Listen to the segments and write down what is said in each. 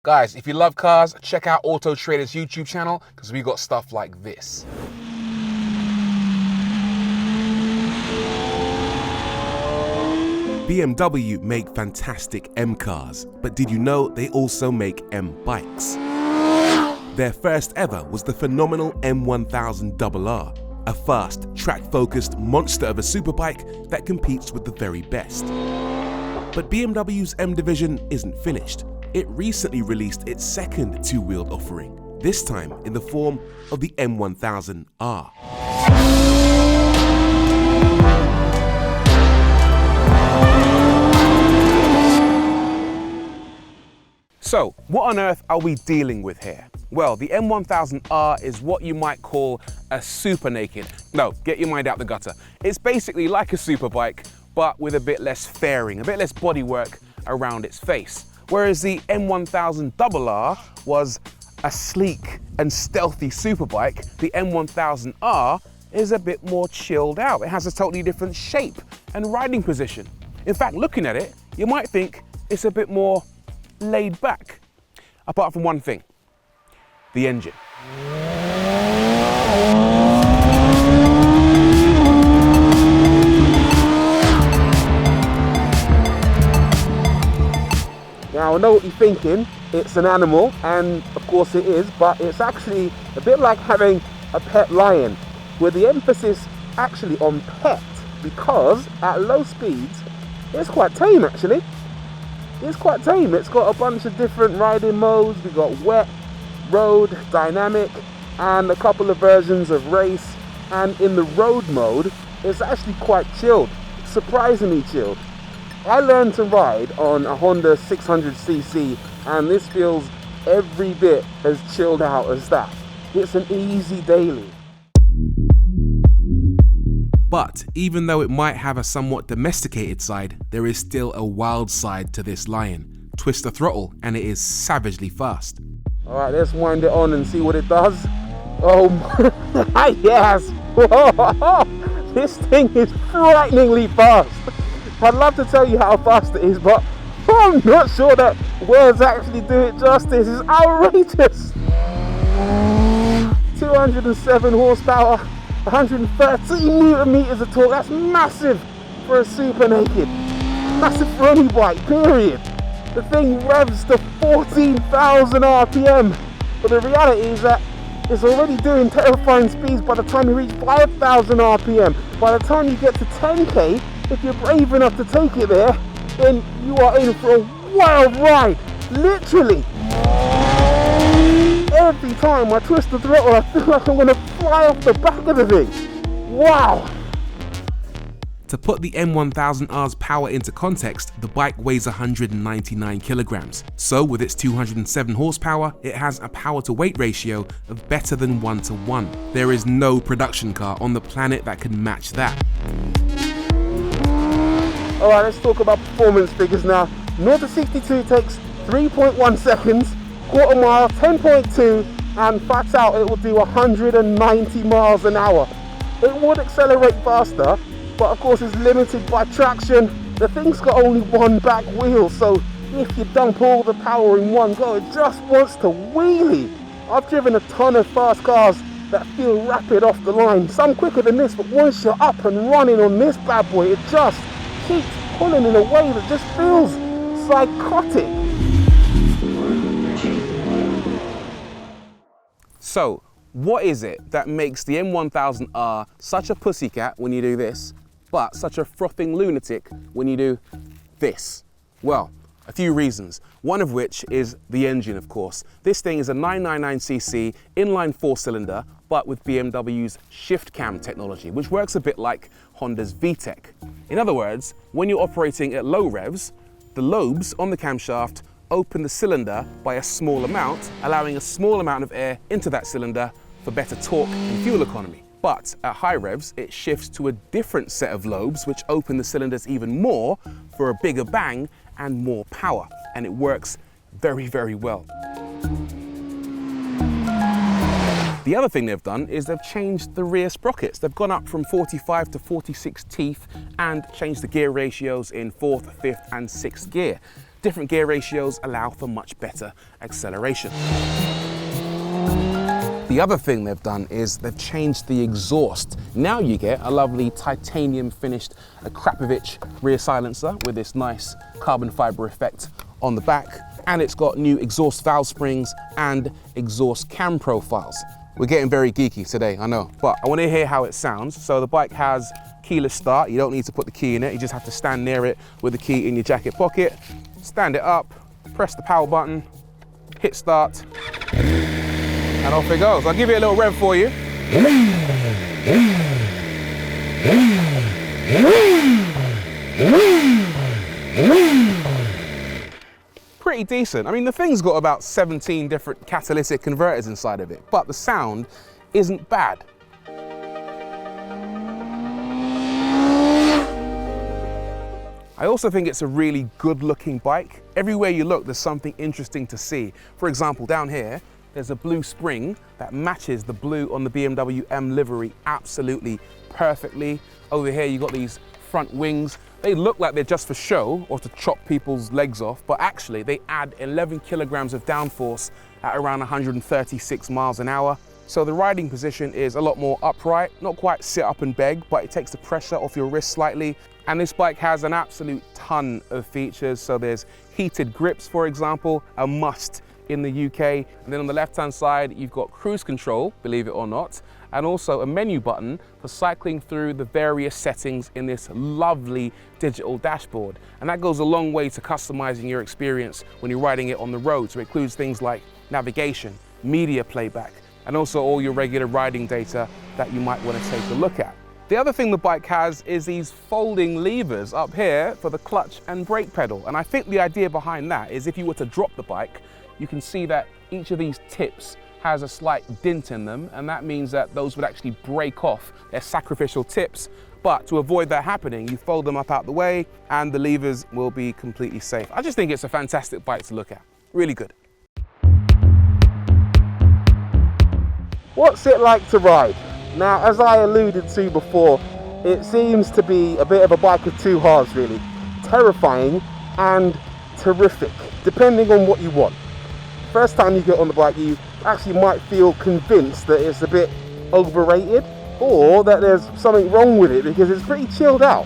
Guys, if you love cars, check out Autotrader's YouTube channel because we got stuff like this. BMW make fantastic M cars, but did you know they also make M bikes? Their first ever was the phenomenal M1000RR, a fast, track-focused monster of a superbike that competes with the very best. But BMW's M division isn't finished. It recently released its second two-wheeled offering, this time in the form of the M1000R. So, what on earth are we dealing with here? Well, the M1000R is what you might call a super naked. No, get your mind out the gutter. It's basically like a superbike, but with a bit less fairing, a bit less bodywork around its face. Whereas the M1000RR was a sleek and stealthy superbike, the M1000R is a bit more chilled out. It has a totally different shape and riding position. In fact, looking at it, you might think it's a bit more laid back. Apart from one thing, the engine. Now I know what you're thinking, it's an animal, and of course it is, but it's actually a bit like having a pet lion, with the emphasis actually on pet, because at low speeds, it's quite tame actually. It's quite tame. It's got a bunch of different riding modes. We've got wet, road, dynamic, and a couple of versions of race. And in the road mode, it's actually quite chilled, surprisingly chilled. I learned to ride on a Honda 600cc, and this feels every bit as chilled out as that. It's an easy daily. But even though it might have a somewhat domesticated side, there is still a wild side to this lion. Twist the throttle and it is savagely fast. All right, let's wind it on and see what it does. Oh my, yes! This thing is frighteningly fast. I'd love to tell you how fast it is, but I'm not sure that words actually do it justice. It's outrageous. 207 horsepower, 113 newton meters of torque. That's massive for a super naked. Massive for any bike, period. The thing revs to 14,000 RPM. But the reality is that it's already doing terrifying speeds by the time you reach 5,000 RPM. By the time you get to 10K, if you're brave enough to take it there, then you are in for a wild ride, literally. Every time I twist the throttle, I feel like I'm gonna fly off the back of the thing. Wow. To put the M1000R's power into context, the bike weighs 199 kilograms. So with its 207 horsepower, it has a power to weight ratio of better than 1:1. There is no production car on the planet that can match that. All right, let's talk about performance figures now. 0 to 62 takes 3.1 seconds, quarter mile 10.2, and flat out it will do 190 miles an hour. It would accelerate faster, but of course it's limited by traction. The thing's got only one back wheel, so if you dump all the power in one go, it just wants to wheelie. I've driven a ton of fast cars that feel rapid off the line, some quicker than this, but once you're up and running on this bad boy, it just keeps pulling in a way that just feels psychotic. So, what is it that makes the M1000R such a pussycat when you do this, but such a frothing lunatic when you do this? Well, a few reasons, one of which is the engine, of course. This thing is a 999cc inline 4-cylinder, but with BMW's shift cam technology, which works a bit like Honda's VTEC. In other words, when you're operating at low revs, the lobes on the camshaft open the cylinder by a small amount, allowing a small amount of air into that cylinder for better torque and fuel economy. But at high revs, it shifts to a different set of lobes which open the cylinders even more for a bigger bang and more power. And it works very, very well. The other thing they've done is they've changed the rear sprockets. They've gone up from 45 to 46 teeth and changed the gear ratios in 4th, 5th and 6th gear. different gear ratios allow for much better acceleration. The other thing they've done is they've changed the exhaust. Now you get a lovely titanium finished Krapovich rear silencer with this nice carbon fiber effect on the back, and it's got new exhaust valve springs and exhaust cam profiles. We're getting very geeky today, I know, but I want to hear how it sounds. So the bike has keyless start. You don't need to put the key in it. You just have to stand near it with the key in your jacket pocket, stand it up, press the power button, hit start, and off it goes. I'll give you a little rev for you. Pretty decent. I mean, the thing's got about 17 different catalytic converters inside of it, but the sound isn't bad. I also think it's a really good looking bike. Everywhere you look, there's something interesting to see. For example, down here, there's a blue spring that matches the blue on the BMW M livery absolutely perfectly. Over here, you've got these front wings. They look like they're just for show or to chop people's legs off, but actually they add 11 kilograms of downforce at around 136 miles an hour. So the riding position is a lot more upright, not quite sit up and beg, but it takes the pressure off your wrist slightly. And this bike has an absolute ton of features. So there's heated grips, for example, a must in the UK. And then on the left-hand side, you've got cruise control, believe it or not, and also a menu button for cycling through the various settings in this lovely digital dashboard. And that goes a long way to customizing your experience when you're riding it on the road. So it includes things like navigation, media playback, and also all your regular riding data that you might want to take a look at. The other thing the bike has is these folding levers up here for the clutch and brake pedal. And I think the idea behind that is if you were to drop the bike, you can see that each of these tips has a slight dint in them, and that means that those would actually break off. They're sacrificial tips, but to avoid that happening, you fold them up out the way and the levers will be completely safe. I just think it's a fantastic bike to look at. Really good. What's it like to ride? Now, as I alluded to before, it seems to be a bit of a bike of two halves really. Terrifying and terrific, depending on what you want. First time you get on the bike, you actually might feel convinced that it's a bit overrated or that there's something wrong with it because it's pretty chilled out.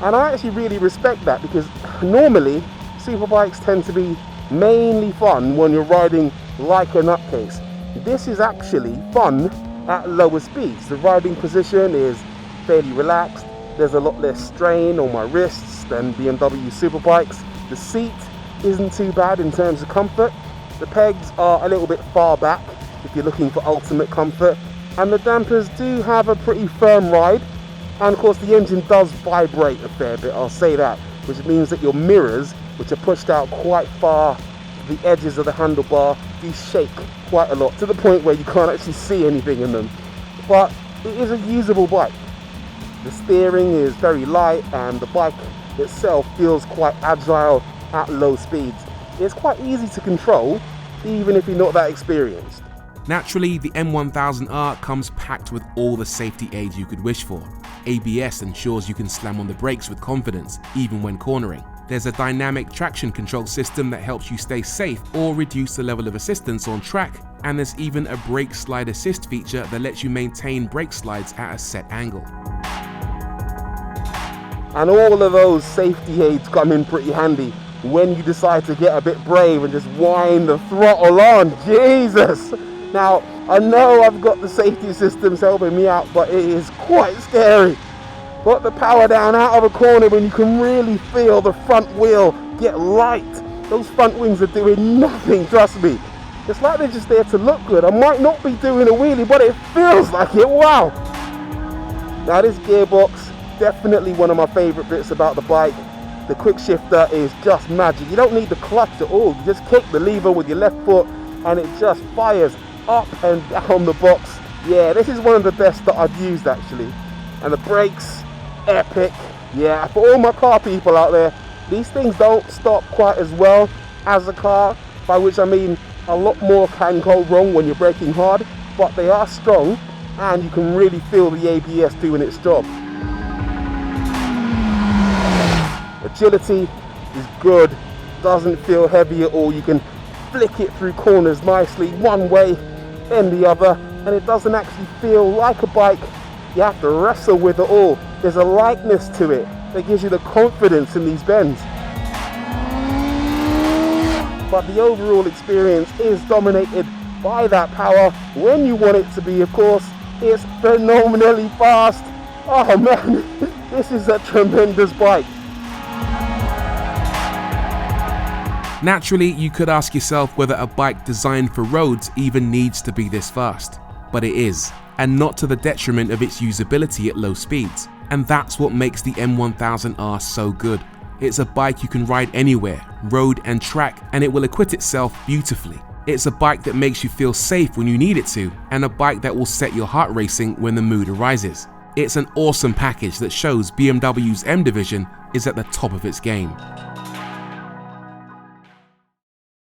And I actually really respect that because normally superbikes tend to be mainly fun when you're riding like a nutcase. This is actually fun at lower speeds. The riding position is fairly relaxed. There's a lot less strain on my wrists than BMW superbikes. The seat isn't too bad in terms of comfort. The pegs are a little bit far back if you're looking for ultimate comfort, and the dampers do have a pretty firm ride, and of course the engine does vibrate a fair bit, I'll say that, which means that your mirrors, which are pushed out quite far to the edges of the handlebar, do shake quite a lot to the point where you can't actually see anything in them. But it is a usable bike. The steering is very light and the bike itself feels quite agile at low speeds. It's quite easy to control, even if you're not that experienced. Naturally, the M1000R comes packed with all the safety aids you could wish for. ABS ensures you can slam on the brakes with confidence, even when cornering. There's a dynamic traction control system that helps you stay safe or reduce the level of assistance on track. And there's even a brake slide assist feature that lets you maintain brake slides at a set angle. And all of those safety aids come in pretty handy when you decide to get a bit brave and just wind the throttle on. Jesus! Now, I know I've got the safety systems helping me out, but it is quite scary. Put the power down out of a corner when you can really feel the front wheel get light. Those front wings are doing nothing, trust me. It's like they're just there to look good. I might not be doing a wheelie, but it feels like it, wow. Now this gearbox, definitely one of my favorite bits about the bike. The quick shifter is just magic. You don't need the clutch at all. You just kick the lever with your left foot and it just fires up and down the box. Yeah, this is one of the best that I've used actually. And the brakes, epic. Yeah, for all my car people out there, these things don't stop quite as well as a car, by which I mean a lot more can go wrong when you're braking hard, but they are strong and you can really feel the ABS doing its job. Agility is good doesn't feel heavy at all. You can flick it through corners nicely, one way and the other, and it doesn't actually feel like a bike you have to wrestle with at all. There's a lightness to it that gives you the confidence in these bends. But the overall experience is dominated by that power when you want it to be, of course. It's phenomenally fast. Oh man, this is a tremendous bike. Naturally, you could ask yourself whether a bike designed for roads even needs to be this fast. But it is, and not to the detriment of its usability at low speeds. And that's what makes the M1000R so good. It's a bike you can ride anywhere, road and track, and it will acquit itself beautifully. It's a bike that makes you feel safe when you need it to, and a bike that will set your heart racing when the mood arises. It's an awesome package that shows BMW's M division is at the top of its game.